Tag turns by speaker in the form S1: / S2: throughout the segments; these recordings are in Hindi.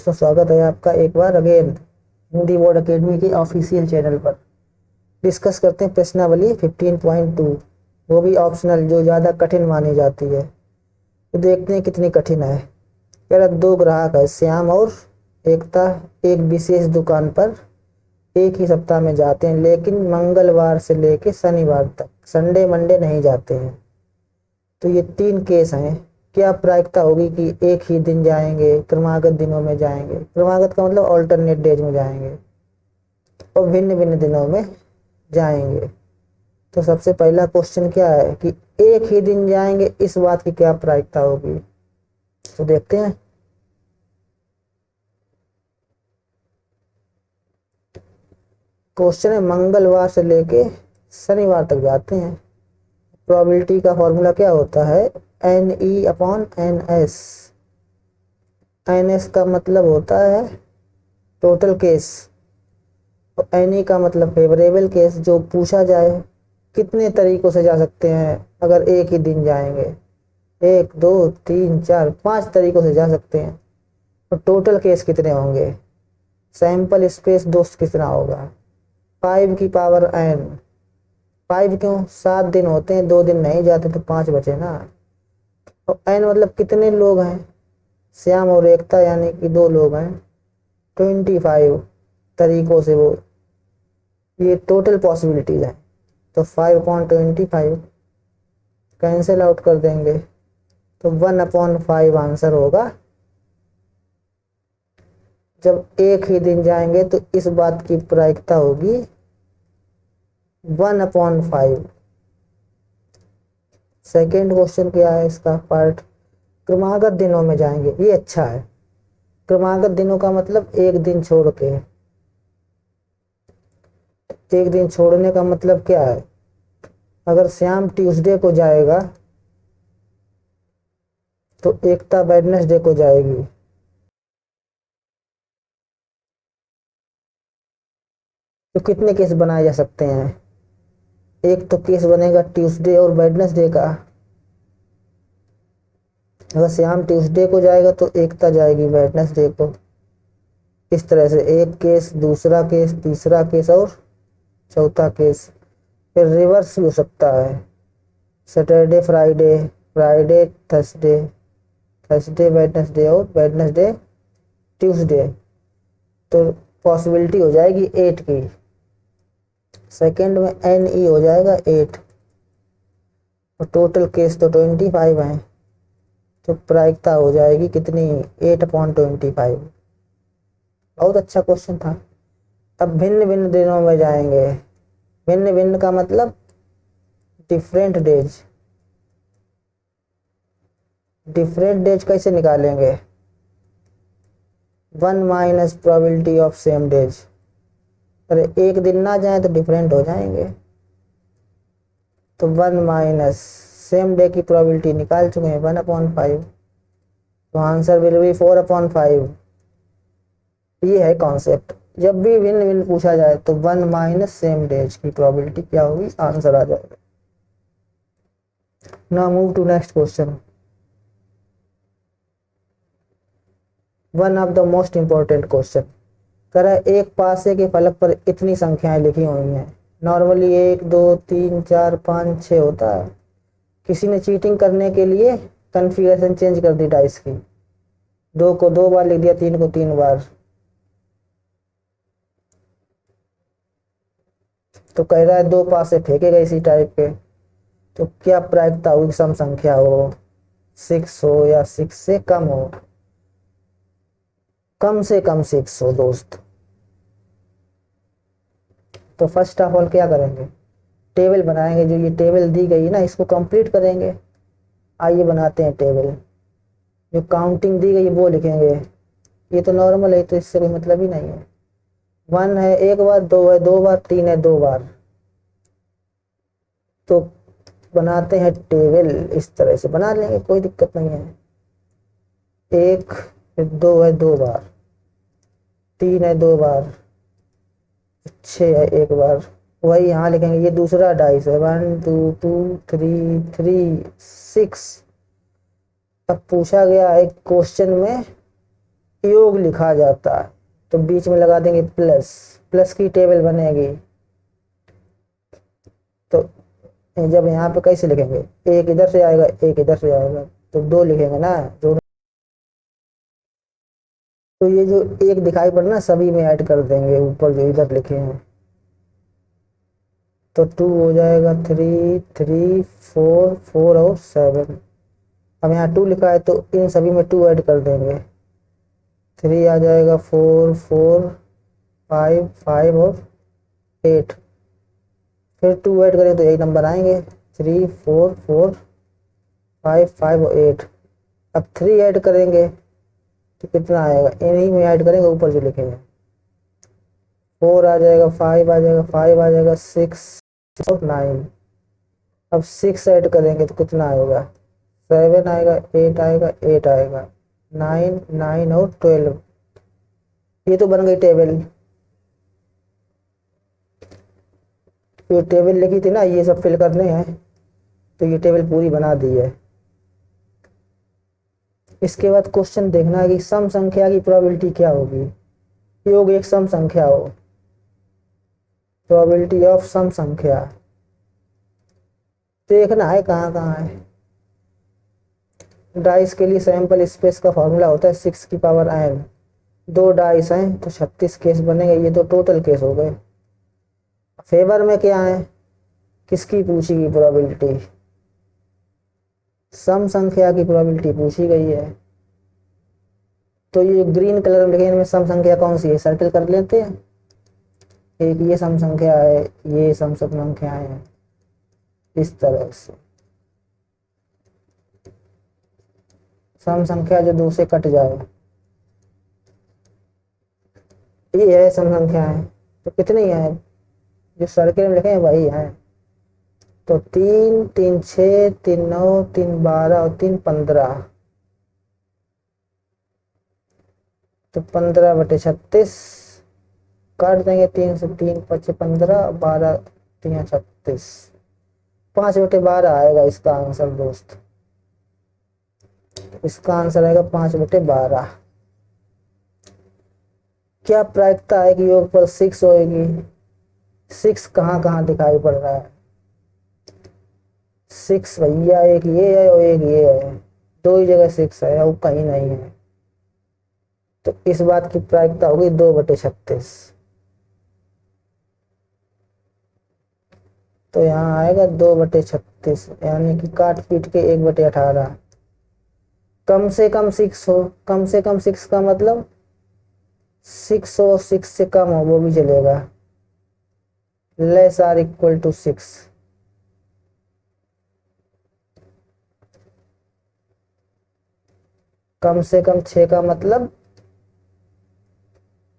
S1: दोस्तों स्वागत है आपका एक बार अगेन हिंदी बोर्ड एकेडमी के ऑफिशियल चैनल पर। डिस्कस करते हैं प्रश्नावली 15.2, वो भी ऑप्शनल जो ज़्यादा कठिन मानी जाती है। तो देखते हैं कितनी कठिन है। कह रहा दो ग्राहक है श्याम और एकता एक विशेष दुकान पर एक ही सप्ताह में जाते हैं, लेकिन मंगलवार से लेकर शनिवार तक संडे मंडे नहीं जाते हैं। तो ये तीन केस हैं। क्या प्रायिकता होगी कि एक ही दिन जाएंगे, क्रमागत दिनों में जाएंगे, क्रमागत का मतलब ऑल्टरनेट डेज में जाएंगे, और भिन्न भिन्न दिनों में जाएंगे। तो सबसे पहला क्वेश्चन क्या है कि एक ही दिन जाएंगे, इस बात की क्या प्रायिकता होगी। तो देखते हैं। क्वेश्चन है मंगलवार से लेके शनिवार तक जाते हैं। प्रोबेबिलिटी का फॉर्मूला क्या होता है, NE/NS। NS का मतलब होता है टोटल केस, और NE का मतलब फेवरेबल केस। जो पूछा जाए कितने तरीकों से जा सकते हैं अगर एक ही दिन जाएंगे, 1 2 3 4 5 तरीकों से जा सकते हैं। तो टोटल केस कितने होंगे, सैंपल स्पेस दोस्त कितना होगा, 5 की पावर n। 5 क्यों, 7 दिन होते हैं, 2 दिन नहीं जाते तो 5 बचे ना। और n मतलब कितने लोग हैं, श्याम और एकता यानी कि 2 लोग हैं। 25 तरीकों से वो ये टोटल पॉसिबिलिटीज हैं। तो 5/25 कैंसिल आउट कर देंगे तो 1/5 आंसर होगा। जब एक ही दिन जाएंगे तो इस बात की प्रायिकता होगी 1/5। सेकेंड क्वेश्चन क्या है इसका पार्ट, क्रमागत दिनों में जाएंगे। ये अच्छा है। क्रमागत दिनों का मतलब एक दिन छोड़ के। एक दिन छोड़ने का मतलब क्या है, अगर श्याम ट्यूसडे को जाएगा तो एकता वेडनेसडे को जाएगी। तो कितने केस बनाए जा सकते हैं, एक तो केस बनेगा ट्यूसडे और वेडनेसडे का। अगर श्याम ट्यूसडे को जाएगा तो एकता जाएगी वेडनेसडे को। इस तरह से एक केस, दूसरा केस, तीसरा केस और चौथा केस। फिर रिवर्स भी हो सकता है, Saturday Friday, Friday Thursday, Thursday Wednesday और वेडनेसडे ट्यूसडे। तो पॉसिबिलिटी हो जाएगी 8 की। सेकंड में NE हो जाएगा 8 और टोटल केस तो 25 हैं। तो प्रायिकता हो जाएगी कितनी, 8/25। बहुत अच्छा क्वेश्चन था। अब भिन्न भिन्न दिनों में जाएंगे। भिन्न भिन्न का मतलब डिफरेंट डेज। डिफरेंट डेज कैसे निकालेंगे, 1 minus probability of same days. अरे एक दिन ना जाए तो डिफरेंट हो जाएंगे। तो 1 माइनस सेम डे की प्रोबेबिलिटी निकाल चुके हैं 1/5। तो आंसर विल बी 4/5। ये है कॉन्सेप्ट। जब भी भिन्न भिन्न पूछा जाए तो 1 माइनस सेम डेज की प्रोबेबिलिटी क्या होगी, आंसर आ जाएगा। Now move to next question. One of the most important question. कह रहा है एक पासे के फलक पर इतनी संख्याएं लिखी हुई हैं। नॉर्मली 1 2 3 4 5 6 होता है। किसी ने चीटिंग करने के लिए कन्फिगरेशन चेंज कर दी डाइस की, 2 को 2 बार लिख दिया, 3 को 3 बार। तो कह रहा है 2 पासे फेंके गए इसी टाइप के। तो क्या प्रायिकता हुई सम संख्या हो, 6 हो या 6 से कम हो। कम से कम 6 हो दोस्त। तो फर्स्ट ऑफ ऑल क्या करेंगे, टेबल बनाएंगे। जो ये टेबल दी गई है ना इसको कंप्लीट करेंगे। आइए बनाते हैं टेबल। जो काउंटिंग दी गई है वो लिखेंगे। ये तो नॉर्मल है तो इससे कोई मतलब ही नहीं है। 1 है 1 बार, 2 है 2 बार, 3 है 2 बार। तो बनाते हैं टेबल, इस तरह से बना लेंगे, कोई दिक्कत नहीं है। 1 फिर 2 है 2 बार, 3 है 2 बार, 6 है 1 बार। वही यहाँ लिखेंगे। ये दूसरा डाइस है, 1 2 2 3 3 6। अब पूछा गया है क्वेश्चन में योग लिखा जाता है तो बीच में लगा देंगे प्लस, प्लस की टेबल बनेगी। तो जब यहाँ पे कैसे लिखेंगे, एक इधर से आएगा एक इधर से आएगा तो दो लिखेंगे ना जो। तो ये जो एक दिखाई पड़ रहा है सभी में ऐड कर देंगे ऊपर जो इधर लिखे हैं। तो 2 हो जाएगा, 3 3 4 4 और 7। अब यहाँ 2 लिखा है तो इन सभी में 2 ऐड कर देंगे। 3 आ जाएगा, 4 4 5 5 और 8। फिर 2 ऐड करें तो यही नंबर आएंगे, 3 4 4 5 5 और 8। अब 3 ऐड करेंगे तो कितना आएगा, इन्हीं में ऐड करेंगे ऊपर जो लिखेंगे। 4 आ जाएगा, 5 आ जाएगा, 5 आ जाएगा, 6 और 9। अब 6 ऐड करेंगे तो कितना आएगा, 7 आएगा, 8 आएगा, 8 आएगा, 9 9 और 12। ये तो बन गई टेबल। ये टेबल लिखी थी ना, ये सब फिल करने हैं तो ये टेबल पूरी बना दी है। इसके बाद क्वेश्चन देखना है कि सम संख्या की प्रोबेबिलिटी क्या होगी। योग एक सम संख्या हो, प्रोबेबिलिटी ऑफ सम संख्या देखना है कहाँ कहाँ है। डाइस के लिए सैंपल स्पेस का फॉर्मूला होता है 6 की पावर n। 2 डाइस हैं तो 36 केस बनेंगे, ये तो टोटल केस हो गए। फेवर में क्या है, किसकी पूछी गई प्रोबेबिलिटी, सम संख्या की प्रोबेबिलिटी पूछी गई है। तो ये ग्रीन कलर में लिखे इनमें सम संख्या कौन सी है, सर्कल कर लेते हैं। एक ये सम संख्या है, ये सम संख्याएं हैं, इस तरह से सम संख्या जो 2 से कट जाए, ये है सम संख्या है। तो कितनी है, जो सर्कल में लिखे हैं वही है। तो 3 3 6 3 9 3 12 और 3 15। तो 15/36 काट देंगे, 3 से 3 5 15, 12 3 36, 5/12 आएगा इसका आंसर दोस्त। इसका आंसर आएगा 5/12। क्या प्रायिकता है कि योगफल 6 होगी। 6 कहाँ कहाँ दिखाई पड़ रहा है, 6 भैया एक ये है और एक ये है, दो ही जगह 6 है और कहीं नहीं है। तो इस बात की प्रायिकता होगी 2/36। तो यहाँ आएगा 2/36, यानी कि काट पीट के 1/18। कम से कम 6 हो, कम से कम 6 का मतलब 6 हो, 6 से कम हो वो भी चलेगा, लेस आर इक्वल टू 6। कम से कम 6 का मतलब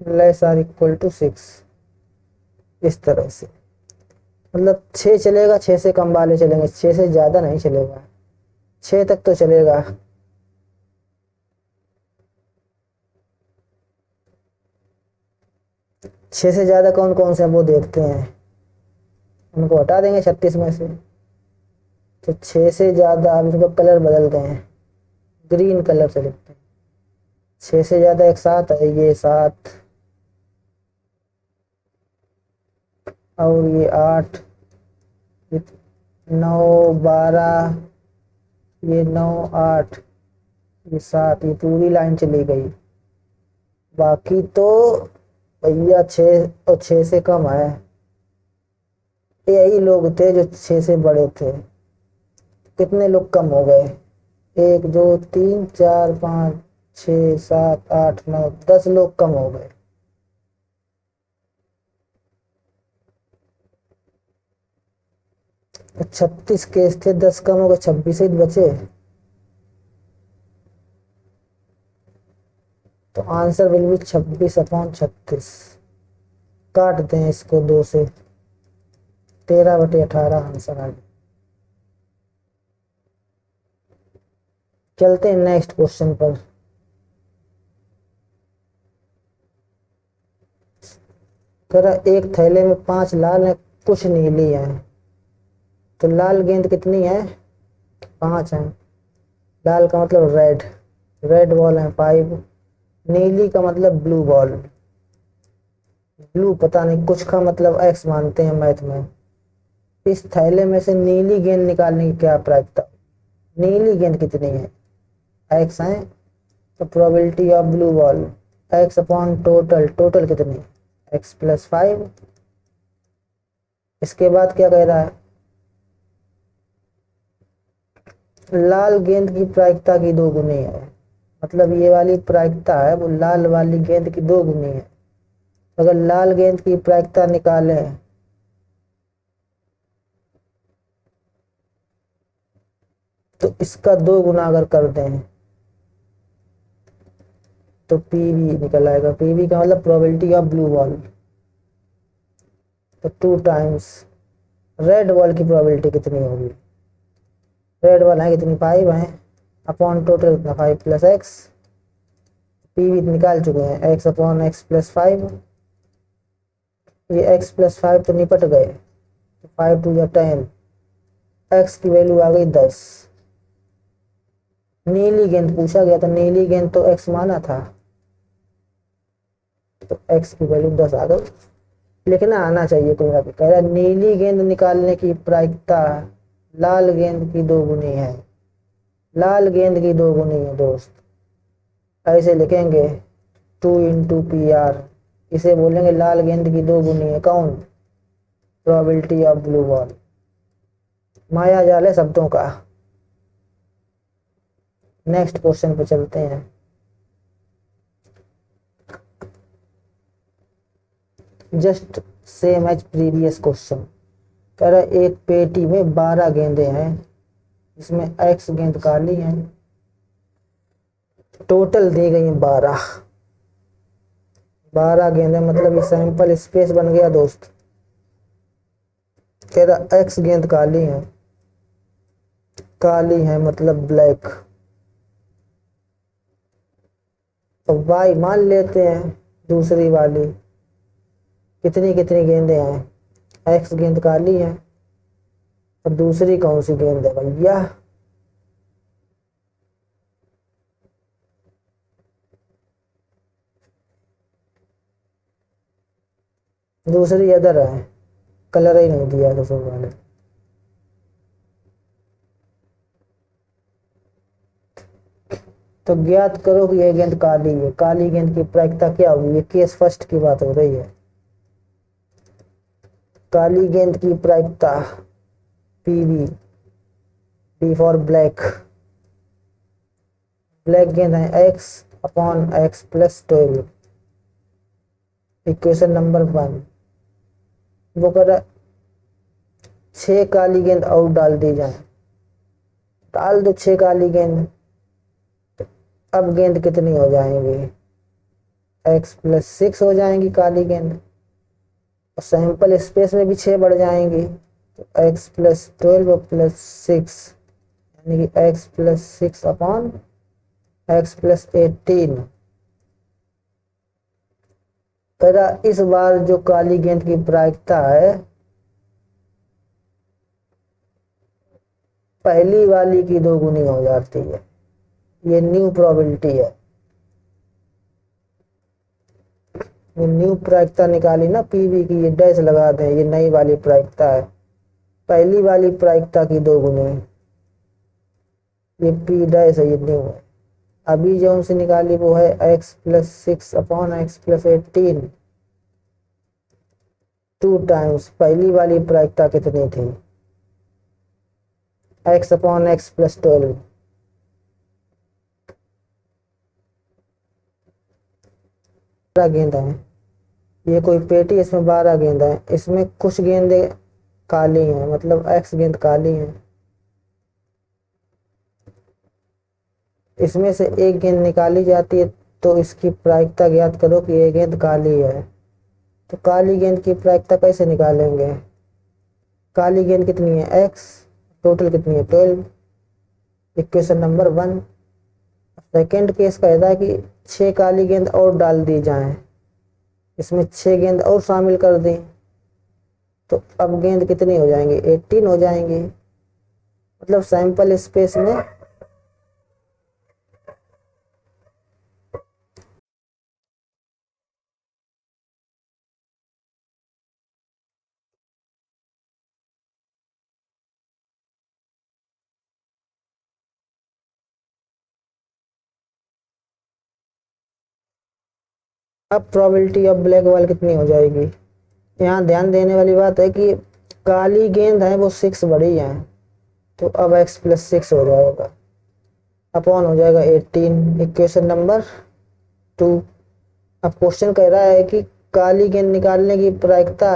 S1: लेस आर इक्वल टू 6। इस तरह से मतलब 6 चलेगा, 6 से कम वाले चलेंगे, 6 से ज्यादा नहीं चलेगा, 6 तक तो चलेगा। छः से ज्यादा कौन कौन से हैं वो देखते हैं, उनको हटा देंगे 36 में से। तो 6 से ज्यादा, अब इनको कलर बदलते हैं, ग्रीन कलर से लिखते हैं। 6 से ज्यादा एक 7 है, ये 7 और ये 8, ये 9 12, ये 9 8, ये 7, ये पूरी लाइन चली गई। बाकी तो भैया 6 और 6 से कम है, यही लोग थे जो 6 से बड़े थे। कितने लोग कम हो गए, 1 2 3 4 5 6 7 8 9 10 लोग कम हो गए। तो 36 केस थे, 10 कम हो गए, 26 ही बचे। तो आंसर विल बी 26/36। काट दें इसको 2 से, 13/18 आंसर आ गया। चलते हैं नेक्स्ट क्वेश्चन पर। करा एक थैले में 5 लाल है, कुछ नीली है। तो लाल गेंद कितनी है, 5 है। लाल का मतलब रेड, रेड बॉल है 5, नीली का मतलब ब्लू बॉल, ब्लू पता नहीं कुछ का मतलब एक्स मानते हैं मैथ में। इस थैले में से नीली गेंद निकालने की क्या प्रायिकता, नीली गेंद कितनी है, एक्स है, तो probability of blue ball x upon total, total कितनी है, एक्स प्लस 5। इसके बाद क्या कह रहा है, लाल गेंद की प्रायिकता की 2 गुनी है, मतलब ये वाली प्रायिकता है वो लाल वाली गेंद की 2 गुनी है। अगर लाल गेंद की प्रायिकता निकालें तो इसका 2 गुना अगर कर दें तो पीवी निकल आएगा। पीवी का मतलब प्रोबेबिलिटी ऑफ ब्लू बॉल, तो 2 टाइम्स रेड बॉल की प्रोबेबिलिटी कितनी होगी, रेड बॉल है कितनी 5 है, अपॉन टोटल कितना 5 प्लस एक्स, पीवी निकाल चुके हैं, एक्स अपॉन एक्स प्लस 5, ये एक्स प्लस 5 तो निपट गए, तो 5 2 या 10, एक्स की वैल्यू आ गई 10। नीली गेंद पूछा गया था, नीली गेंद तो एक्स माना था, तो एक्स की वैल्यू 10 आ गई। लिखना आना चाहिए कोई ना, कह रहा नीली गेंद निकालने की प्रायिकता लाल गेंद की 2 गुनी है, लाल गेंद की 2 गुनी है दोस्त। ऐसे लिखेंगे 2 इंटू पी आर, इसे बोलेंगे लाल गेंद की 2 गुनी है कौन, प्रोबेबिलिटी ऑफ ब्लू बॉल। माया जाल है शब्दों का। नेक्स्ट क्वेश्चन पे चलते हैं। Just same as previous question, कह रहा है एक पेटी में 12 गेंदें हैं, इसमें एक्स गेंद काली है, टोटल दी गई 12 गेंदें, मतलब ये सैंपल स्पेस बन गया दोस्त। कह रहा एक्स गेंद काली है, काली है मतलब ब्लैक, तो वाई मान लेते हैं दूसरी वाली, कितनी कितनी गेंदें हैं, एक्स गेंद काली है और दूसरी कौन सी गेंद है भैया, दूसरी अदर है, कलर ही नहीं दिया दूसरे वाले। तो ज्ञात करो कि यह गेंद काली है, काली गेंद की प्रायिकता क्या होगी, ये केस फर्स्ट की बात हो रही है। काली गेंद की प्रायिकता PV, B for black, black गेंद है X upon X plus 12, equation number 1। वो कर 6 काली गेंद और डाल दी जाए, डाल दो 6 काली गेंद, अब गेंद कितनी हो जाएंगी, एक्स प्लस 6 हो जाएंगी काली गेंद, और सैंपल स्पेस में भी 6 बढ़ जाएंगी, तो एक्स प्लस 12 प्लस 6, यानी कि x plus 6 upon X plus 18। तेरा इस बार जो काली गेंद की प्रायिकता है पहली वाली की 2 गुनी हो जाती है, ये न्यू प्रोबेबिलिटी है, ये न्यू प्रायिकता निकाली ना पीवी की, ये डैश लगा दें, ये नई वाली प्रायिकता है, पहली वाली प्रायिकता की 2 गुनी, ये पी डैश है, ये न्यू है। अभी जो उनसे निकाली वो है x plus 6 upon X plus 18, 2 times पहली वाली प्रायिकता कितनी थी, एक्स अपॉन एक्स प्लस 12, गेंद है, ये कोई पेटी, इसमें 12 गेंद है, इसमें कुछ गेंदें काली हैं, मतलब एक्स गेंद काली है, इसमें से एक गेंद निकाली जाती है, तो इसकी प्रायिकता ज्ञात करो कि ये गेंद काली है। तो काली गेंद की प्रायिकता कैसे निकालेंगे, काली गेंद कितनी है एक्स, टोटल कितनी है 12, इक्वेशन नंबर 1। सेकेंड केस कहता है कि 6 काली गेंद और डाल दी जाएं, इसमें 6 गेंद और शामिल कर दें, तो अब गेंद कितनी हो जाएंगी 18 हो जाएंगी, मतलब सैंपल स्पेस में अब प्रोबेबिलिटी ऑफ ब्लैक बॉल कितनी हो जाएगी। यहाँ ध्यान देने वाली बात है कि काली गेंद है वो 6 बड़ी है, तो अब x प्लस 6 हो जाएगा, अपॉन हो जाएगा 18, इक्वेशन नंबर 2। अब क्वेश्चन कह रहा है कि काली गेंद निकालने की प्रायिकता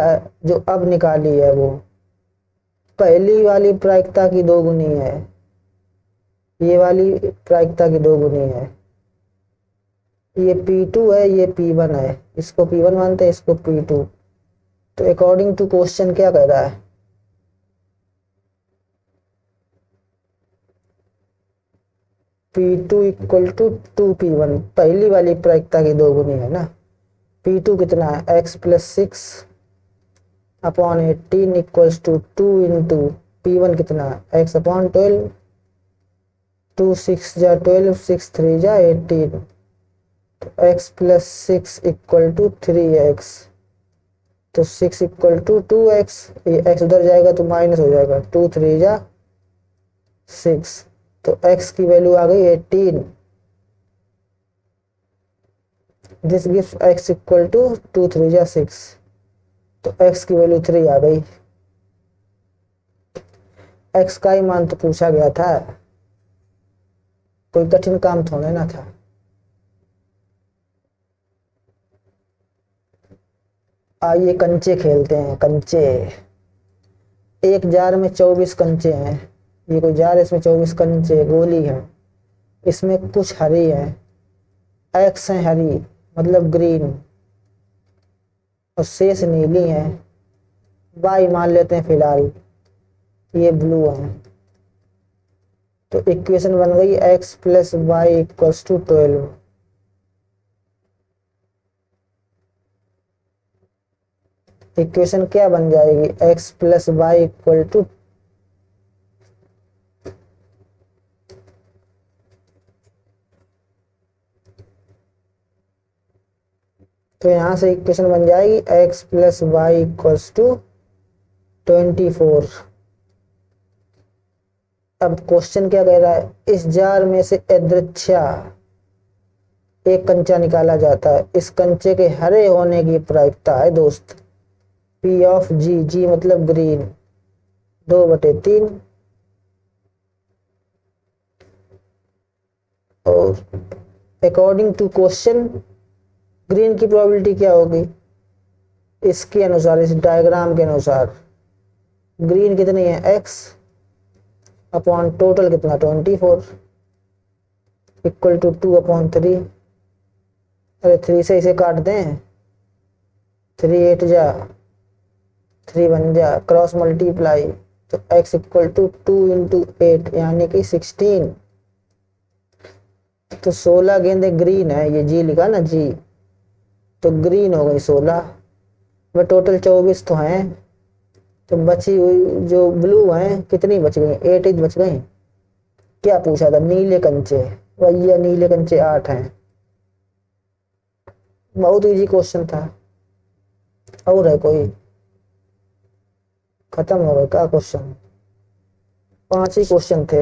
S1: जो अब निकाली है वो पहली वाली प्रायिकता की 2 गुनी है, ये वाली प्रायिकता की 2 गुनी है। ये P2 है, ये P1 है, इसको P1 मानते हैं, इसको P2। तो अकॉर्डिंग टू क्वेश्चन क्या कह रहा है, P2 इक्वल टू 2P1, पहली वाली प्रायिकता की 2 गुनी है ना। P2 कितना है, x plus 6 upon 18 equals to 2 into P1 कितना है, x अपॉन 12, 2 6 जा 12, 6 3 जा 18, तो x plus 6 equal to 3x, तो 6 इक्वल टू 2x, ये x उधर जाएगा तो माइनस हो जाएगा, 2 3 जा 6, तो x की वैल्यू आ गई 18। This gives x equal to 2 3 जा 6, तो x की वैल्यू 3 आ गई। x का ही मान तो पूछा गया था, कोई कठिन काम थोड़े ना था। आइए कंचे खेलते हैं, कंचे। एक जार में 24 कंचे हैं, ये कोई जार है, इसमें 24 कंचे गोली है, इसमें कुछ हरी है, एक्स है हरी मतलब ग्रीन, और शेष नीली है, वाई मान लेते हैं फिलहाल, ये ब्लू है। तो इक्वेशन बन गई x plus Y equals to 12। Equation क्या बन जाएगी, x plus Y equal to, तो यहां से इक्वेशन बन जाएगी x plus Y equals to 24। अब क्वेश्चन क्या कह रहा है, इस जार में से यादृच्छा एक कंचा निकाला जाता है, इस कंचे के हरे होने की प्रायिकता है दोस्त P ऑफ G, G मतलब ग्रीन, 2/3, और अकॉर्डिंग टू क्वेश्चन ग्रीन की प्रोबेबिलिटी क्या होगी, इसके अनुसार, इस डायग्राम के अनुसार ग्रीन कितनी है x अपॉन टोटल कितना 24 इक्वल टू 2/3। अरे 3 से इसे काट दें, 3 8 जा 3 1 जा, क्रॉस मल्टीप्लाई, तो x इक्वल टू 2 इंटू 8 यानी कि 16। तो 16 गेंदे ग्रीन है, ये जी लिखा ना जी, तो ग्रीन हो गई 16, वह टोटल 24 तो हैं, तो बची हुई जो ब्लू हैं कितनी बच गई, 8 ही बच गई। क्या पूछा था, नीले कंचे, भैया नीले कंचे 8 हैं, बहुत इजी क्वेश्चन था। और है कोई, खत्म हो गया क्या क्वेश्चन, 5 ही क्वेश्चन थे।